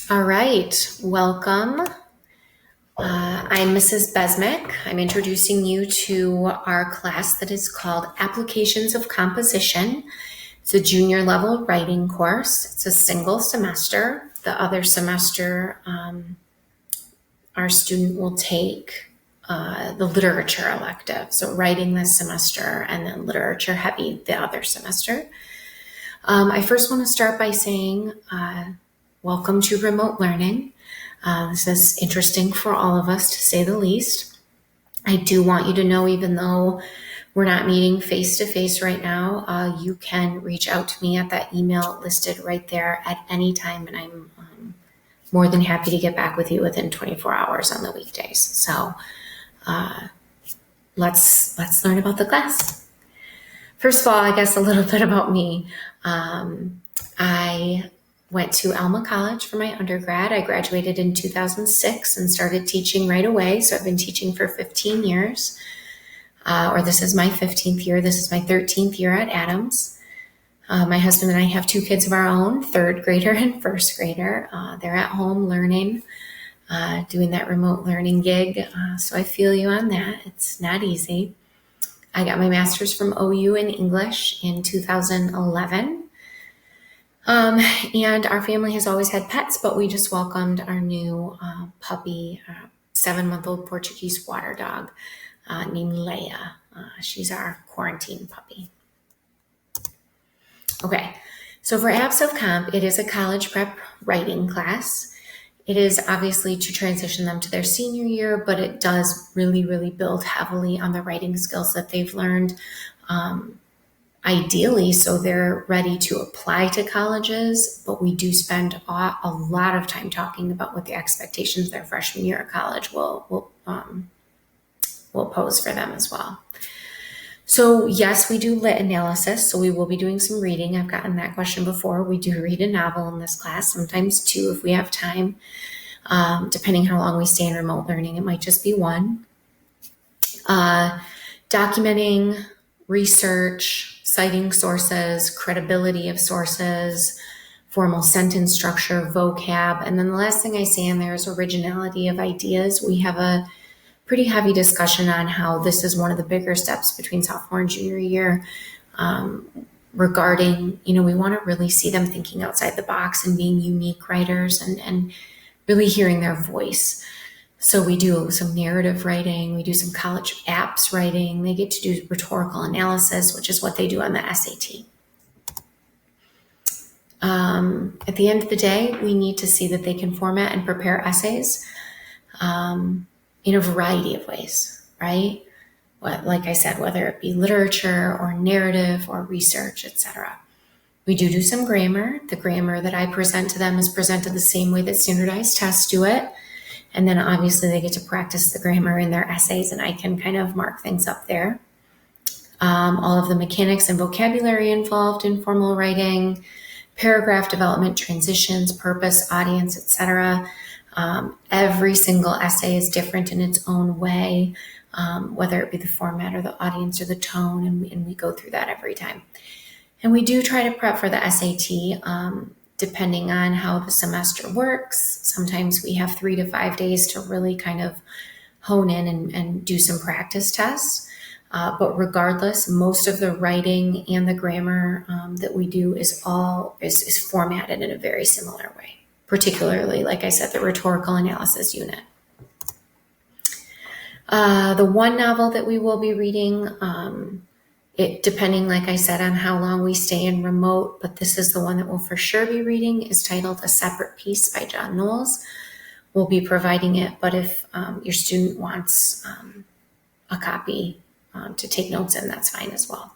All right, welcome. I'm Mrs. Bezemek. I'm introducing you to our class that is called Applications of Composition. It's a junior level writing course. It's a single semester. The other semester, our student will take the literature elective. So writing this semester and then literature heavy the other semester. I first want to start by saying welcome to remote learning. This is interesting for all of us, to say the least. I do want you to know, even though we're not meeting face to face right now, you can reach out to me at that email listed right there at any time, and I'm more than happy to get back with you within 24 hours on the weekdays. So let's learn about the class. First of all, I guess a little bit about me. I went to Alma College for my undergrad. I graduated in 2006 and started teaching right away. So I've been teaching for 15 years, or this is my 15th year. This is my 13th year at Adams. My husband and I have two kids of our own, third grader and first grader. They're at home learning, doing that remote learning gig. So I feel you on that. It's not easy. I got my master's from OU in English in 2011. And our family has always had pets, but we just welcomed our new puppy, 7-month-old Portuguese water dog named Leia. She's our quarantine puppy. Okay, so for Apps of Comp, it is a college prep writing class. It is obviously to transition them to their senior year, but it does really, really build heavily on the writing skills that they've learned. Ideally, so they're ready to apply to colleges, but we do spend a lot of time talking about what the expectations their freshman year of college will pose for them as well. So yes, we do lit analysis, so we will be doing some reading. I've gotten that question before. We do read a novel in this class, sometimes two if we have time. Depending how long we stay in remote learning, it might just be one. Documenting research, citing sources, credibility of sources, formal sentence structure, vocab. And then the last thing I say in there is originality of ideas. We have a pretty heavy discussion on how this is one of the bigger steps between sophomore and junior year regarding, we want to really see them thinking outside the box and being unique writers and really hearing their voice. So we do some narrative writing, we do some college apps writing, they get to do rhetorical analysis, which is what they do on the SAT. At the end of the day, we need to see that they can format and prepare essays in a variety of ways, right? Like I said, whether it be literature or narrative or research, etc. We do some grammar. The grammar that I present to them is presented the same way that standardized tests do it. And then obviously they get to practice the grammar in their essays, and I can kind of mark things up there. All of the mechanics and vocabulary involved in formal writing, paragraph development, transitions, purpose, audience, etc. Every single essay is different in its own way, whether it be the format or the audience or the tone, and we go through that every time. And we do try to prep for the SAT, depending on how the semester works. Sometimes we have 3 to 5 days to really kind of hone in and do some practice tests. But regardless, most of the writing and the grammar that we do is formatted in a very similar way, particularly, like I said, the rhetorical analysis unit. The one novel that we will be reading, depending, like I said, on how long we stay in remote, but this is the one that we'll for sure be reading, is titled A Separate Piece by John Knowles. We'll be providing it, but if your student wants a copy to take notes in, that's fine as well.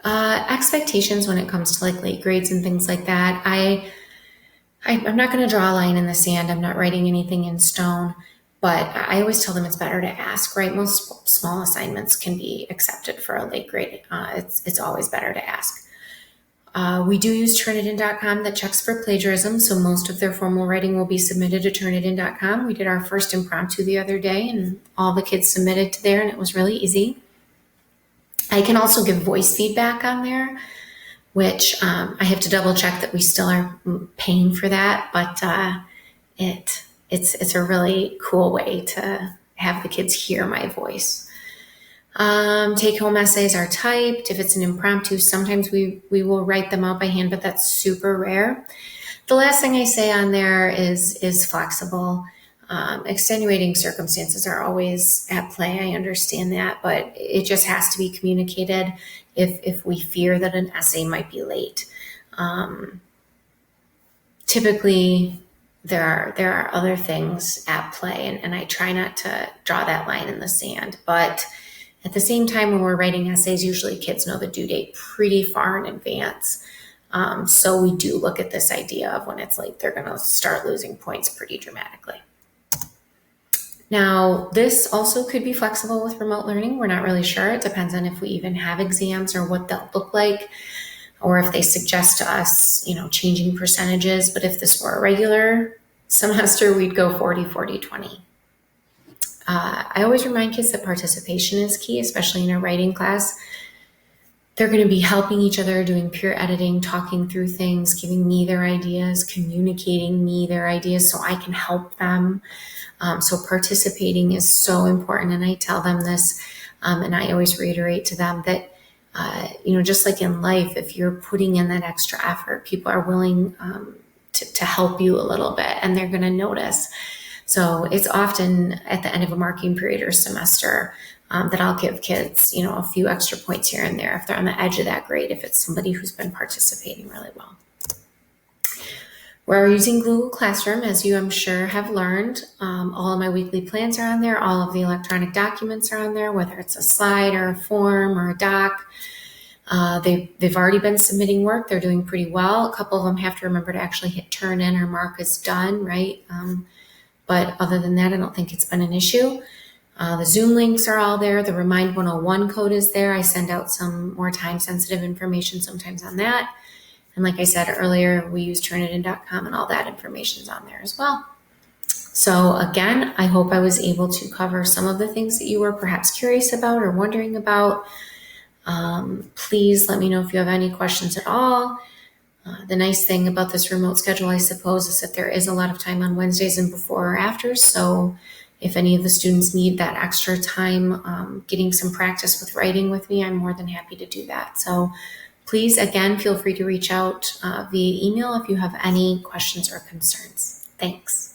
Expectations when it comes to like late grades and things like that. I'm not going to draw a line in the sand. I'm not writing anything in stone. But I always tell them it's better to ask, right? Most small assignments can be accepted for a late grade. It's always better to ask. We do use Turnitin.com that checks for plagiarism, so most of their formal writing will be submitted to Turnitin.com. We did our first impromptu the other day, and all the kids submitted to there, and it was really easy. I can also give voice feedback on there, which I have to double check that we still are paying for that, but it's a really cool way to have the kids hear my voice. Take-home essays are typed. If it's an impromptu, sometimes we will write them out by hand, but that's super rare. The last thing I say on there is flexible. Extenuating circumstances are always at play. I understand that, but it just has to be communicated if we fear that an essay might be late. Typically, there are other things at play, and I try not to draw that line in the sand. But at the same time, when we're writing essays, usually kids know the due date pretty far in advance. So we do look at this idea of when it's late, they're going to start losing points pretty dramatically. Now, this also could be flexible with remote learning. We're not really sure. It depends on if we even have exams or what they'll look like, or if they suggest to us, changing percentages. But if this were a regular semester, we'd go 40, 40, 20. I always remind kids that participation is key, especially in a writing class. They're going to be helping each other, doing peer editing, talking through things, giving me their ideas, communicating me their ideas so I can help them. So participating is so important. And I tell them this, and I always reiterate to them that, just like in life, if you're putting in that extra effort, people are willing to help you a little bit, and they're going to notice. So it's often at the end of a marking period or semester that I'll give kids, a few extra points here and there if they're on the edge of that grade, if it's somebody who's been participating really well. We're using Google Classroom, as you, I'm sure, have learned. All of my weekly plans are on there. All of the electronic documents are on there, whether it's a slide or a form or a doc. They've already been submitting work. They're doing pretty well. A couple of them have to remember to actually hit turn in or mark as done, right? But other than that, I don't think it's been an issue. The Zoom links are all there. The Remind 101 code is there. I send out some more time-sensitive information sometimes on that. And like I said earlier, we use turnitin.com, and all that information is on there as well. So again, I hope I was able to cover some of the things that you were perhaps curious about or wondering about. Please let me know if you have any questions at all. The nice thing about this remote schedule, I suppose, is that there is a lot of time on Wednesdays and before or after. So if any of the students need that extra time getting some practice with writing with me, I'm more than happy to do that. So please, again, feel free to reach out via email if you have any questions or concerns. Thanks.